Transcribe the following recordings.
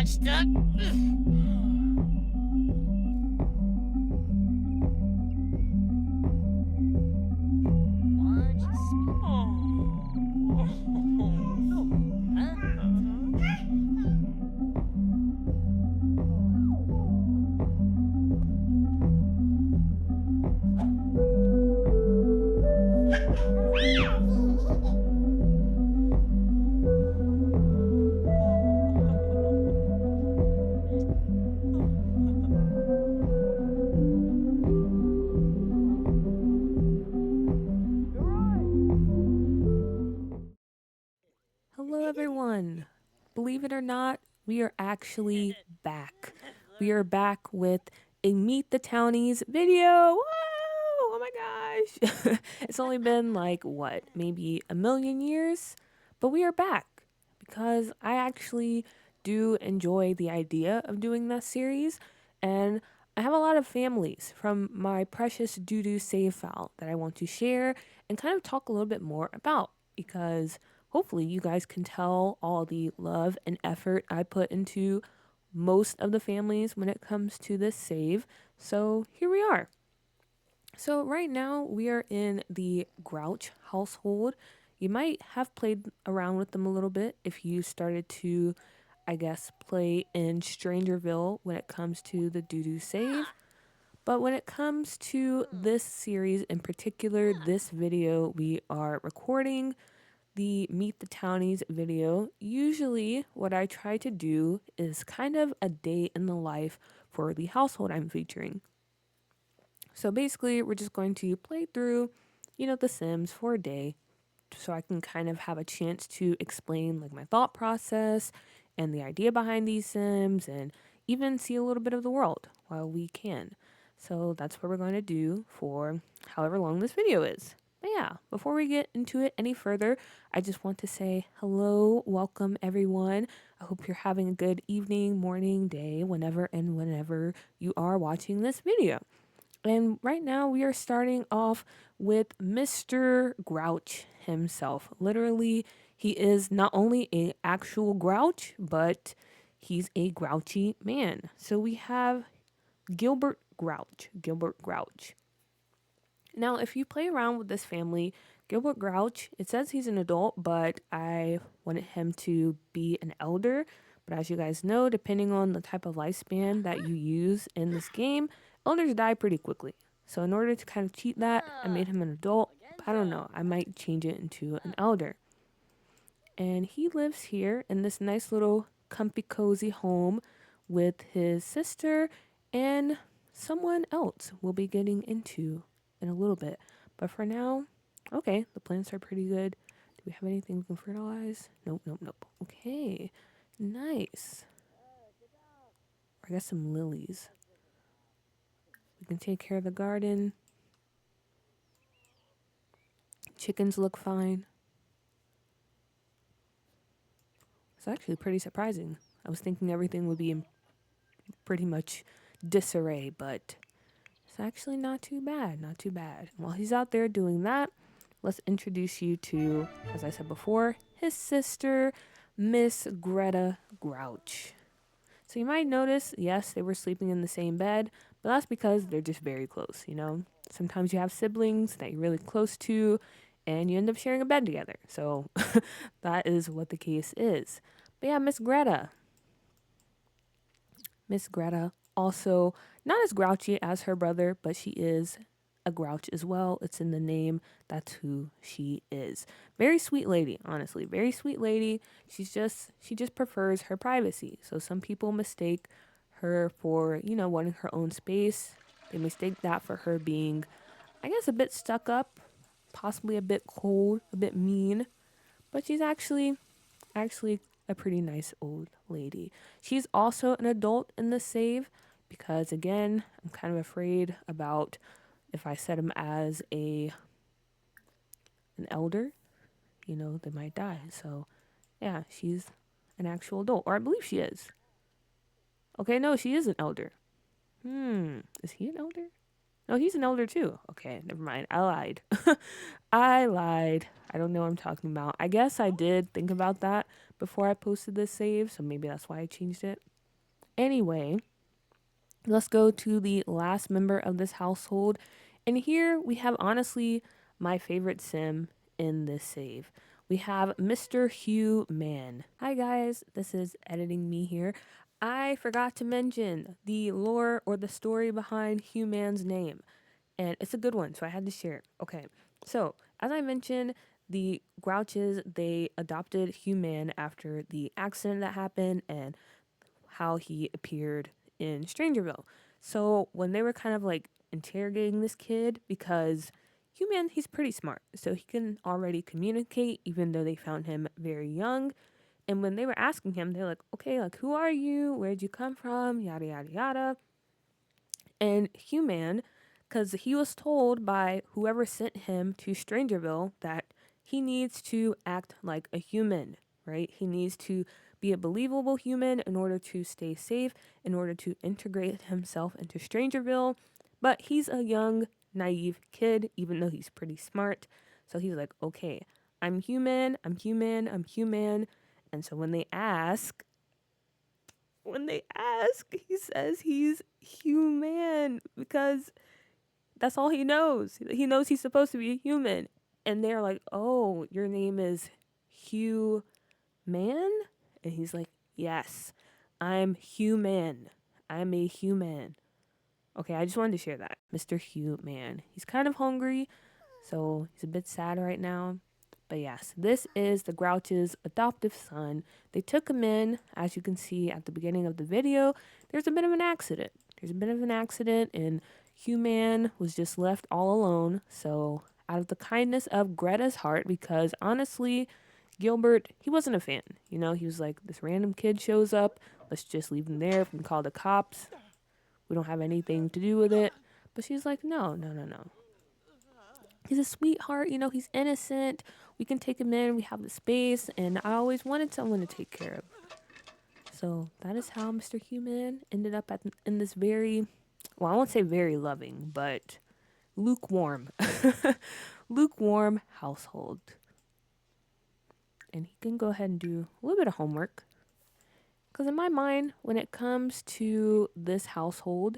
stuck. Hello, everyone. Believe it or not, we are actually back. We are back with a Meet the Townies video. Whoa! Oh my gosh. It's only been like, what, maybe a million years? But we are back because I actually do enjoy the idea of doing this series. And I have a lot of families from my precious doo-doo save file that I want to share and kind of talk a little bit more about because hopefully you guys can tell all the love and effort I put into most of the families when it comes to this save. So here we are. So right now we are in the Grouch household. You might have played around with them a little bit if you started to, I guess, play in Strangerville when it comes to the doo-doo save. But when it comes to this series in particular, this video we are recording the Meet the Townies video, usually what I try to do is kind of a day in the life for the household I'm featuring. So basically, we're just going to play through, The Sims for a day so I can kind of have a chance to explain like my thought process and the idea behind these Sims and even see a little bit of the world while we can. So that's what we're going to do for however long this video is. But yeah, before we get into it any further, I just want to say hello, welcome everyone. I hope you're having a good evening, morning, day, whenever you are watching this video. And right now we are starting off with Mr. Grouch himself. Literally, he is not only an actual grouch, but he's a grouchy man. So we have Gilbert Grouch. Gilbert Grouch. Now, if you play around with this family, Gilbert Grouch, it says he's an adult, but I wanted him to be an elder. But as you guys know, depending on the type of lifespan that you use in this game, elders die pretty quickly. So in order to kind of cheat that, I made him an adult. But I don't know, I might change it into an elder. And he lives here in this nice little comfy cozy home with his sister and someone else we'll be getting into in a little bit. But for now, okay, the plants are pretty good. Do we have anything we can fertilize? Nope, nope, nope. Okay, nice. I got some lilies. We can take care of the garden. Chickens look fine. It's actually pretty surprising. I was thinking everything would be in pretty much disarray, but it's actually not too bad, not too bad. While he's out there doing that, let's introduce you to, as I said before, his sister, Miss Greta Grouch. So you might notice, yes, they were sleeping in the same bed, but that's because they're just very close, Sometimes you have siblings that you're really close to, and you end up sharing a bed together. So that is what the case is. But yeah, Miss Greta. Miss Greta, also not as grouchy as her brother, but she is a grouch as well. It's in the name. That's who she is. Very sweet lady, honestly. Very sweet lady. She just prefers her privacy. So some people mistake her for, wanting her own space. They mistake that for her being, I guess, a bit stuck up, possibly a bit cold, a bit mean. But she's actually a pretty nice old lady. She's also an adult in the save because again, I'm kind of afraid about if I set him as an elder, they might die. So, yeah, she's an actual adult, or I believe she is. Okay, no, she is an elder. Is he an elder? No, he's an elder too. Okay, never mind. I lied. I lied. I don't know what I'm talking about. I guess I did think about that before I posted this save, so maybe that's why I changed it. Anyway, let's go to the last member of this household. And here we have honestly my favorite sim in this save. We have Mr. Hugh Man. Hi guys, this is editing me here. I forgot to mention the lore or the story behind Hugh Man's name. And it's a good one, so I had to share it. Okay, so as I mentioned, the Grouches, they adopted Hugh Man after the accident that happened and how he appeared in Strangerville. So when they were kind of like interrogating this kid, because Human, he's pretty smart, so he can already communicate, even though they found him very young. And when they were asking him, they're like, okay, like, who are you? Where'd you come from? Yada, yada, yada. And Human, because he was told by whoever sent him to Strangerville that he needs to act like a human, right? He needs to be a believable human in order to stay safe, in order to integrate himself into Strangerville. But he's a young, naive kid, even though he's pretty smart. So he's like, okay, I'm human, I'm human, I'm human. And so when they ask, he says he's human because that's all he knows. He knows he's supposed to be a human. And they're like, oh, your name is Hugh Man? And he's like, yes, I'm human. I'm a human. Okay, I just wanted to share that. Mr. Hugh Man. He's kind of hungry, so he's a bit sad right now. But yes, this is the Grouch's adoptive son. They took him in, as you can see at the beginning of the video. There's a bit of an accident. And Human was just left all alone. So, out of the kindness of Greta's heart, because honestly, Gilbert, he wasn't a fan. You know, he was like, this random kid shows up. Let's just leave him there. We can call the cops. We don't have anything to do with it. But she's like, no, no, no, no. He's a sweetheart, you know, he's innocent. We can take him in, we have the space, and I always wanted someone to take care of. So that is how Mr. Human ended up in this very, well, I won't say very loving, but lukewarm, lukewarm household. And he can go ahead and do a little bit of homework. Because in my mind, when it comes to this household,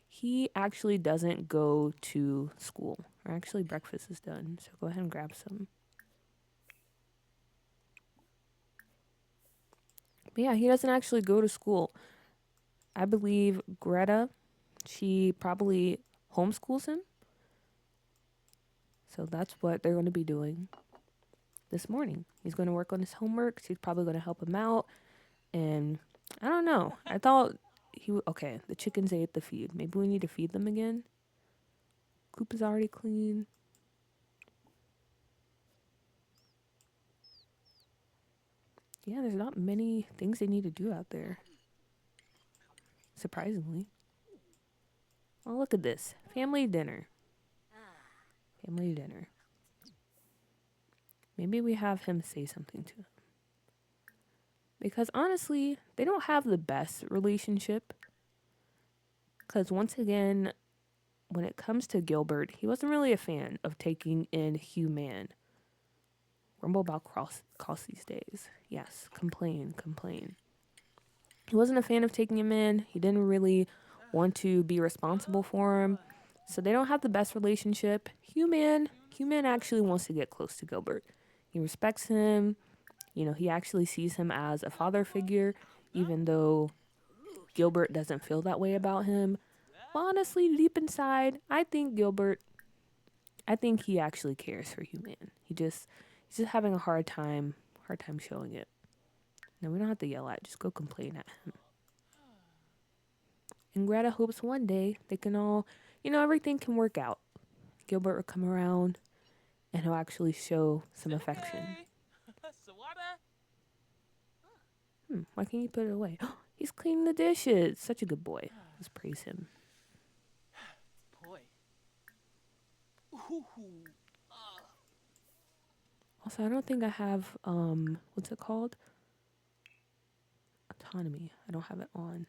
he actually doesn't go to school. Or actually, breakfast is done, so go ahead and grab some. But yeah, he doesn't actually go to school. I believe Greta, she probably homeschools him. So that's what they're going to be doing this morning. He's going to work on his homework. She's probably going to help him out. And I don't know. I thought okay, the chickens ate the feed. Maybe we need to feed them again. Coop is already clean. Yeah, there's not many things they need to do out there. Surprisingly. Oh, look at this. Family dinner. Family dinner. Maybe we have him say something to him. Because honestly, they don't have the best relationship. Because once again, when it comes to Gilbert, he wasn't really a fan of taking in Human. Rumble about cross these days. Yes, complain. He wasn't a fan of taking him in. He didn't really want to be responsible for him. So they don't have the best relationship. Human actually wants to get close to Gilbert. He respects him. You know, he actually sees him as a father figure, even though Gilbert doesn't feel that way about him. But honestly, deep inside, I think he actually cares for Human. He's just having a hard time showing it. No, we don't have to yell at, just go complain at him. And Greta hopes one day they can all, everything can work out. Gilbert will come around and he'll actually show some affection. Why can't you put it away? He's cleaning the dishes. Such a good boy. Let's praise him. Also, I don't think I have, what's it called? Autonomy. I don't have it on.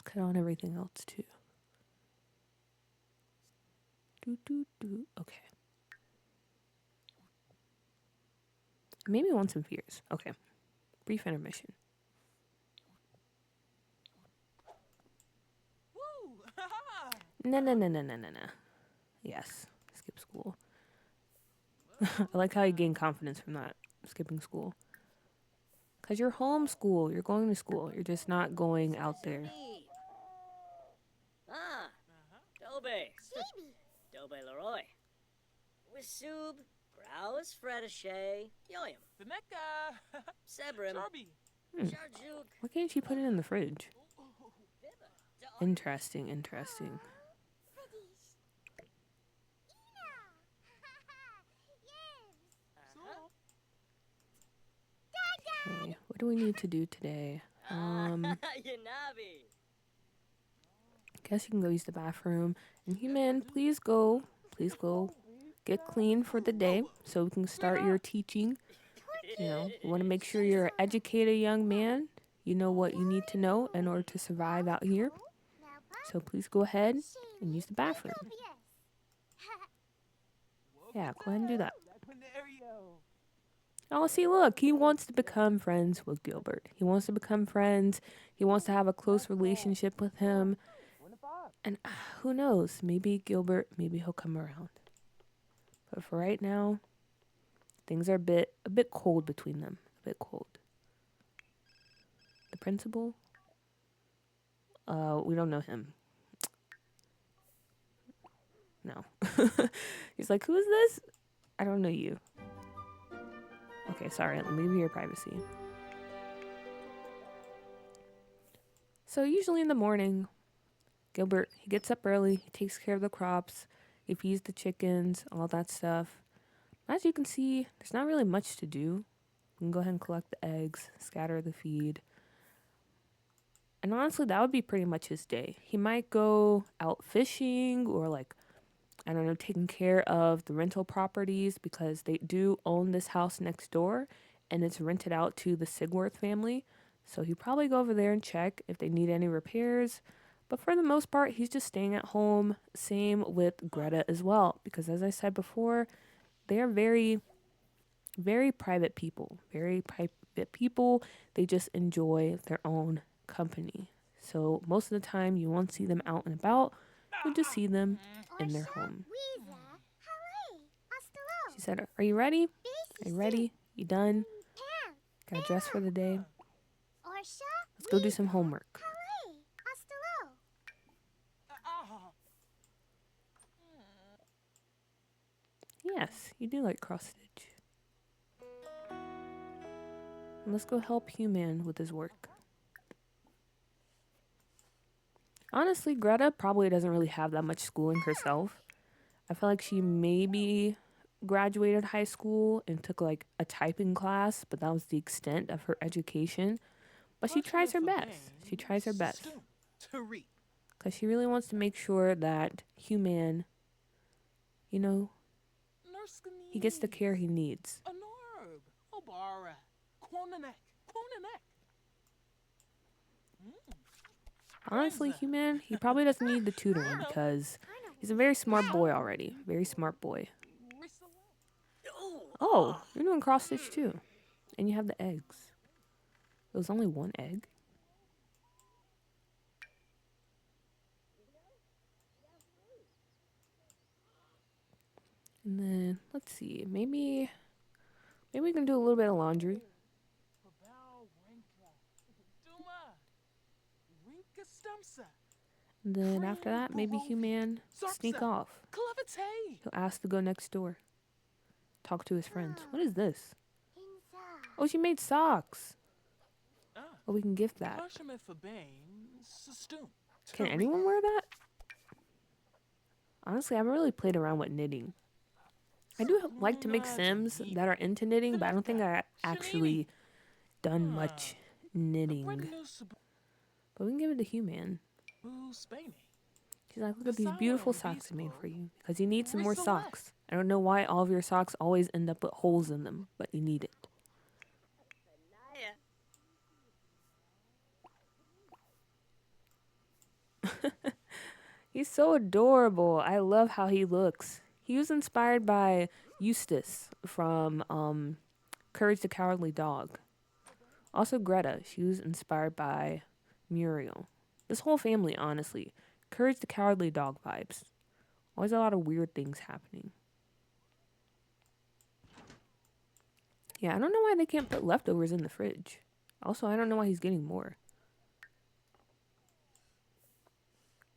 cut on everything else too. Okay. Maybe want some fears. Okay. Brief intermission. No. Yes. Skip school. I like how you gain confidence from that. Skipping school. Because you're homeschool. You're going to school. You're just not going out there. Ah, Dobe. Dobe Leroy. Wisub, Grouse, Fredashay, Yoyam. Vimeka. Sebrim. Jarby. Sharjuk. Why can't she put it in the fridge? Interesting. Okay, what do we need to do today? Yanabi. Guess you can go use the bathroom. And human, please go get clean for the day so we can start your teaching. You know, we want to make sure you're an educated young man. You know what you need to know in order to survive out here. So please go ahead and use the bathroom. Yeah, go ahead and do that. Oh, see, look, he wants to become friends with Gilbert. He wants to become friends. He wants to have a close relationship with him. And who knows, maybe Gilbert, maybe he'll come around. But for right now, things are a bit cold between them. A bit cold. The principal? We don't know him. No. He's like, who is this? I don't know you. Okay, sorry, let me leave your privacy. So usually in the morning, Gilbert, he gets up early, he takes care of the crops, he feeds the chickens, all that stuff. As you can see, there's not really much to do. You can go ahead and collect the eggs, scatter the feed. And honestly, that would be pretty much his day. He might go out fishing or I don't know, taking care of the rental properties because they do own this house next door and it's rented out to the Sigworth family. So he'd probably go over there and check if they need any repairs. But for the most part, he's just staying at home. Same with Greta as well. Because as I said before, they are very, very private people. Very private people. They just enjoy their own company. So most of the time, you won't see them out and about. You'll just see them in their home. She said, are you ready? Are you ready? You done? Got dressed for the day? Let's go do some homework. Yes, you do like cross stitch. And let's go help Human with his work. Honestly, Greta probably doesn't really have that much schooling herself. I feel like she maybe graduated high school and took a typing class, but that was the extent of her education. But she tries her best. She tries her best. Because she really wants to make sure that Human, you know, he gets the care he needs. Honestly, Human, he probably doesn't need the tutoring because he's a very smart boy already. Very smart boy. Oh, you're doing cross stitch too. And you have the eggs. It was only one egg. And then, let's see, maybe we can do a little bit of laundry. And then after that, maybe Human sneak off. He'll ask to go next door. Talk to his friends. What is this? Oh, she made socks. Oh, we can gift that. Can anyone wear that? Honestly, I haven't really played around with knitting. I do like to make Sims that are into knitting, but I don't think I actually done much knitting. But we can give it to Human. She's like, look at these beautiful socks I made for you. Because you need some more socks. I don't know why all of your socks always end up with holes in them, but you need it. He's so adorable. I love how he looks. He was inspired by Eustace from Courage the Cowardly Dog. Also Greta, she was inspired by Muriel. This whole family, honestly. Courage the Cowardly Dog vibes. Always a lot of weird things happening. Yeah, I don't know why they can't put leftovers in the fridge. Also, I don't know why he's getting more.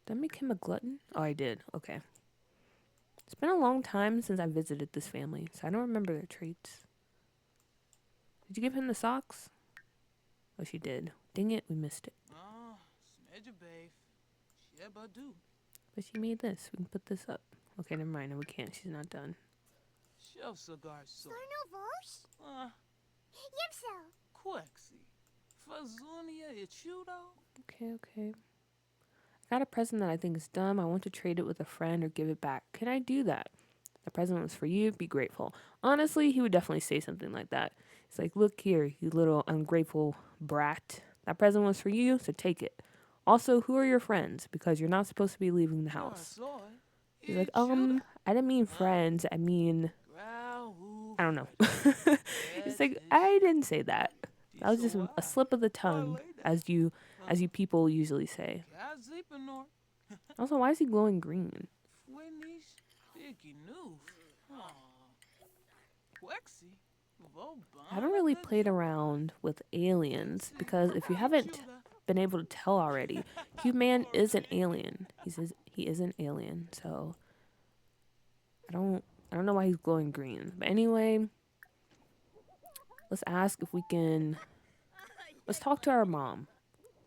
Did I make him a glutton? Oh, I did. Okay. It's been a long time since I visited this family, so I don't remember their traits. Did you give him the socks? Oh, she did. Dang it, we missed it. But she made this. We can put this up. Okay, never mind. No, we can't. She's not done. Okay, okay. I got a present that I think is dumb. I want to trade it with a friend or give it back. Can I do that? The present was for you. Be grateful. Honestly, he would definitely say something like that. It's like, look here, you little ungrateful brat. That present was for you, so take it. Also, who are your friends? Because you're not supposed to be leaving the house. He's like, I didn't mean friends. I mean, I don't know. It's like, I didn't say that. That was just a slip of the tongue, as you people usually say. Also, why is he glowing green? I haven't really played around with aliens because if you haven't been able to tell already, Human is an alien. He is an alien, so I don't know why he's glowing green. But anyway, let's ask if we can. Let's talk to our mom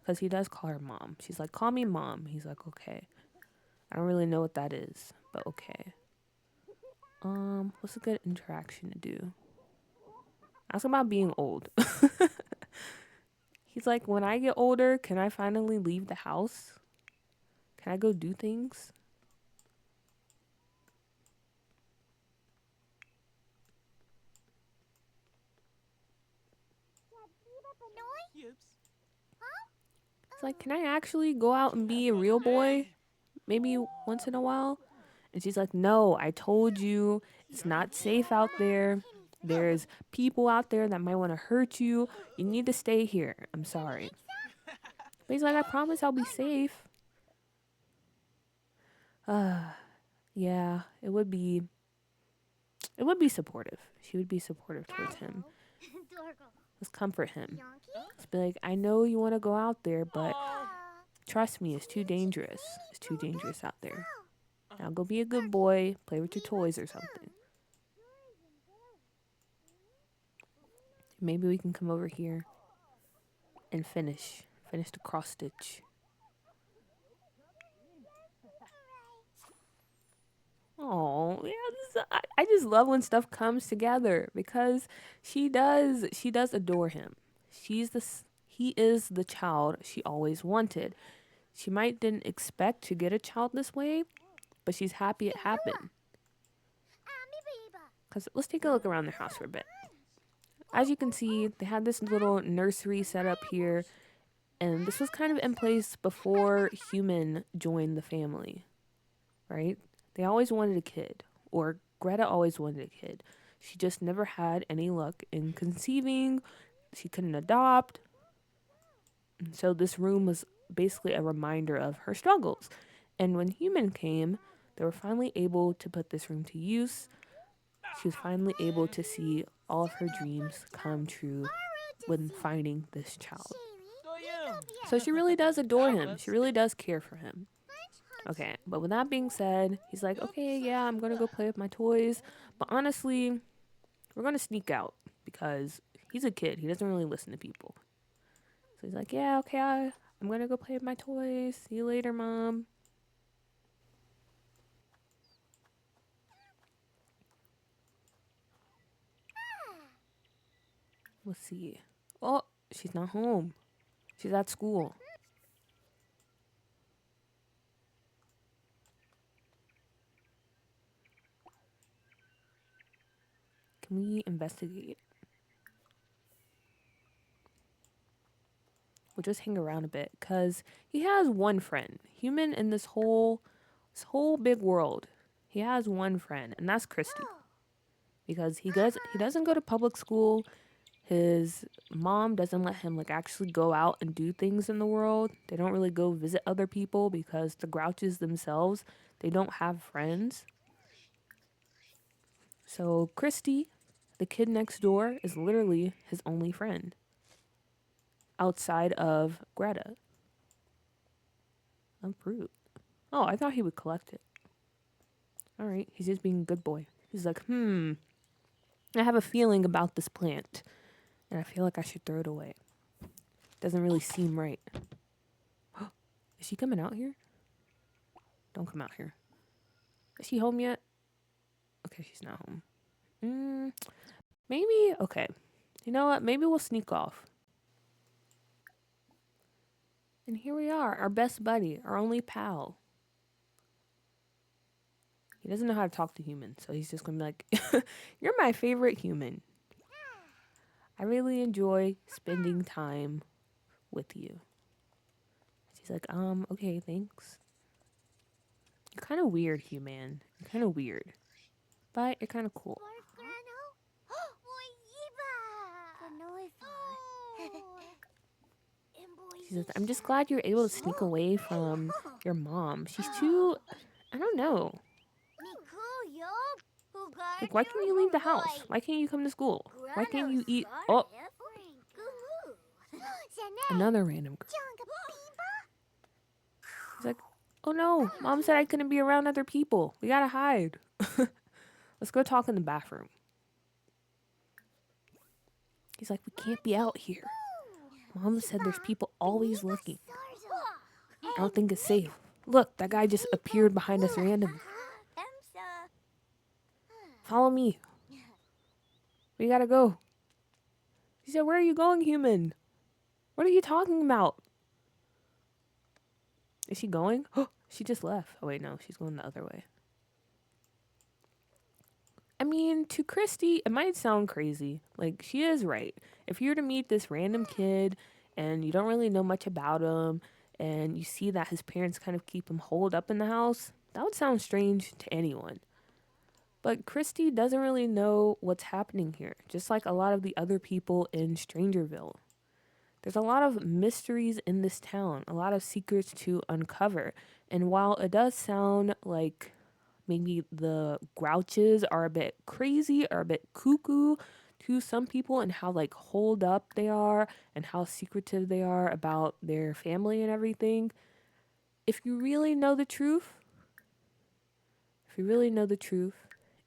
because he does call her mom. She's like, "Call me mom." He's like, "Okay." I don't really know what that is, but okay. What's a good interaction to do? Ask about being old. He's like, when I get older, can I finally leave the house? Can I go do things? It's like, can I actually go out and be a real boy? Maybe once in a while? And she's like, no, I told you it's not safe out there. There's people out there that might want to hurt you. You need to stay here. I'm sorry. But he's like, I promise I'll be safe. Yeah, it would be supportive. She would be supportive towards him. Let's comfort him. Let's be like, I know you want to go out there, but trust me, it's too dangerous. It's too dangerous out there. Now go be a good boy, play with your toys or something. Maybe we can come over here and finish the cross stitch. Oh, yeah, I just love when stuff comes together because she does adore him. He is the child she always wanted. She might didn't expect to get a child this way, but she's happy it happened. Cause let's take a look around their house for a bit. As you can see, they had this little nursery set up here, and this was kind of in place before Human joined the family, right? They always wanted a kid, or Greta always wanted a kid. She just never had any luck in conceiving. She couldn't adopt. And so this room was basically a reminder of her struggles. And when Human came, they were finally able to put this room to use. She was finally able to see all of her dreams come true when finding this child. So she really does adore him. She really does care for him. Okay, but with that being said, he's like, okay, yeah, I'm going to go play with my toys. But honestly, we're going to sneak out because he's a kid. He doesn't really listen to people. So he's like, yeah, okay, I'm going to go play with my toys. See you later, Mom. Let's see. Oh, she's not home. She's at school. Can we investigate? we'll just hang around a bit because he has one friend, human in this whole big world. He has one friend, and that's Christy because he doesn't go to public school. His mom doesn't let him like actually go out and do things in the world. They don't really go visit other people because the Grouches themselves, they don't have friends. So Christy, the kid next door, is literally his only friend outside of Greta. A fruit. Oh, I thought he would collect it. All right, he's just being a good boy. He's like, I have a feeling about this plant, and I feel like I should throw it away. Doesn't really seem right. Is she coming out here? Don't come out here. Is she home yet? Okay, she's not home. Maybe, okay. You know what? Maybe we'll sneak off. And here we are, our best buddy, our only pal. He doesn't know how to talk to humans, so he's just gonna be like, you're my favorite human. I really enjoy spending time with you. She's like, okay, thanks. You're kind of weird, human. You're kind of weird. But you're kind of cool. She says, I'm just glad you're able to sneak away from your mom. She's too, I don't know. Like, why can't you leave the house? Why can't you come to school? Why can't you eat? Oh, another random girl. She's like, oh no, mom said I couldn't be around other people. We gotta hide. Let's go talk in the bathroom. He's like, we can't be out here. Mom said there's people always looking. I don't think it's safe. Look, that guy just appeared behind us randomly. Follow me. We gotta go. He said, where are you going, human? What are you talking about? Is she going? Oh, she just left. Oh, wait, no. She's going the other way. I mean, to Christy, it might sound crazy. Like, she is right. If you were to meet this random kid and you don't really know much about him and you see that his parents kind of keep him holed up in the house, that would sound strange to anyone. But Christy doesn't really know what's happening here, just like a lot of the other people in Strangerville. There's a lot of mysteries in this town, a lot of secrets to uncover. And while it does sound like maybe the Grouches are a bit crazy or a bit cuckoo to some people and how like holed up they are and how secretive they are about their family and everything, if you really know the truth,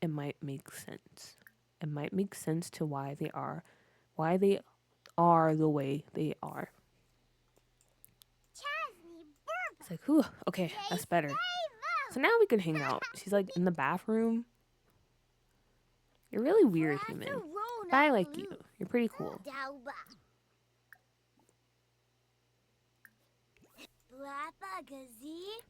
it might make sense. It might make sense to why they are the way they are. It's like, whew, okay, that's better. So now we can hang out. She's like in the bathroom. You're really weird, human. But I like you. You're pretty cool.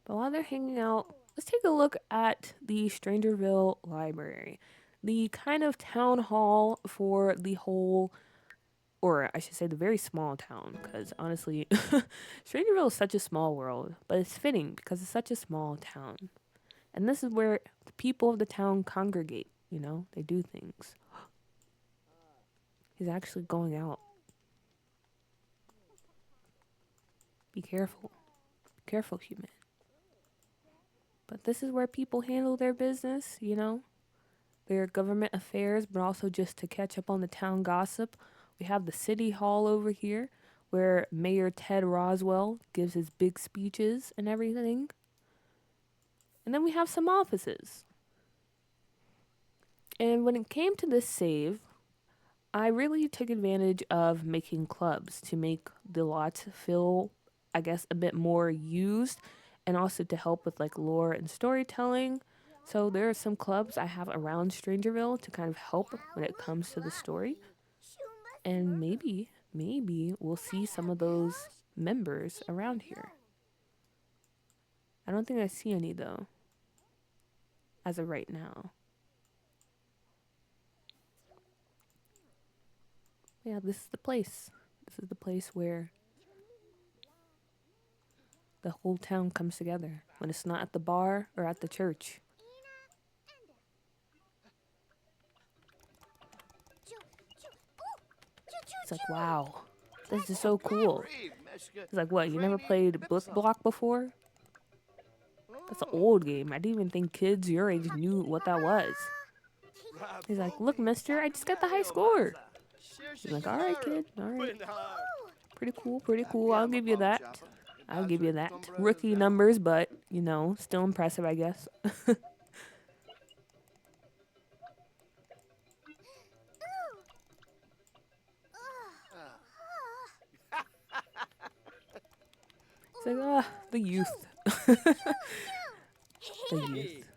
But while they're hanging out, let's take a look at the Strangerville Library. The kind of town hall for the whole, or I should say the very small town, because honestly, Strangerville is such a small world, but it's fitting because it's such a small town. And this is where the people of the town congregate, you know? They do things. He's actually going out. Be careful. Be careful, human. But this is where people handle their business, you know? Their government affairs, but also just to catch up on the town gossip. We have the city hall over here, where Mayor Ted Roswell gives his big speeches and everything. And then we have some offices. And when it came to this save, I really took advantage of making clubs to make the lots feel, I guess, a bit more used and also to help with like lore and storytelling. So there are some clubs I have around Strangerville to kind of help when it comes to the story. And maybe we'll see some of those members around here. I don't think I see any though, as of right now. Yeah, this is the place. This is the place where the whole town comes together when it's not at the bar or at the church. It's like, wow, this is so cool. It's like, what, you never played Book Block before? That's an old game. I didn't even think kids your age knew what that was. He's like, look, mister, I just got the high score. He's like, all right, kid, all right. Pretty cool, pretty cool. I'll give you that. I'll give you that. Rookie numbers, but, you know, still impressive, I guess. It's like, the youth. The youth.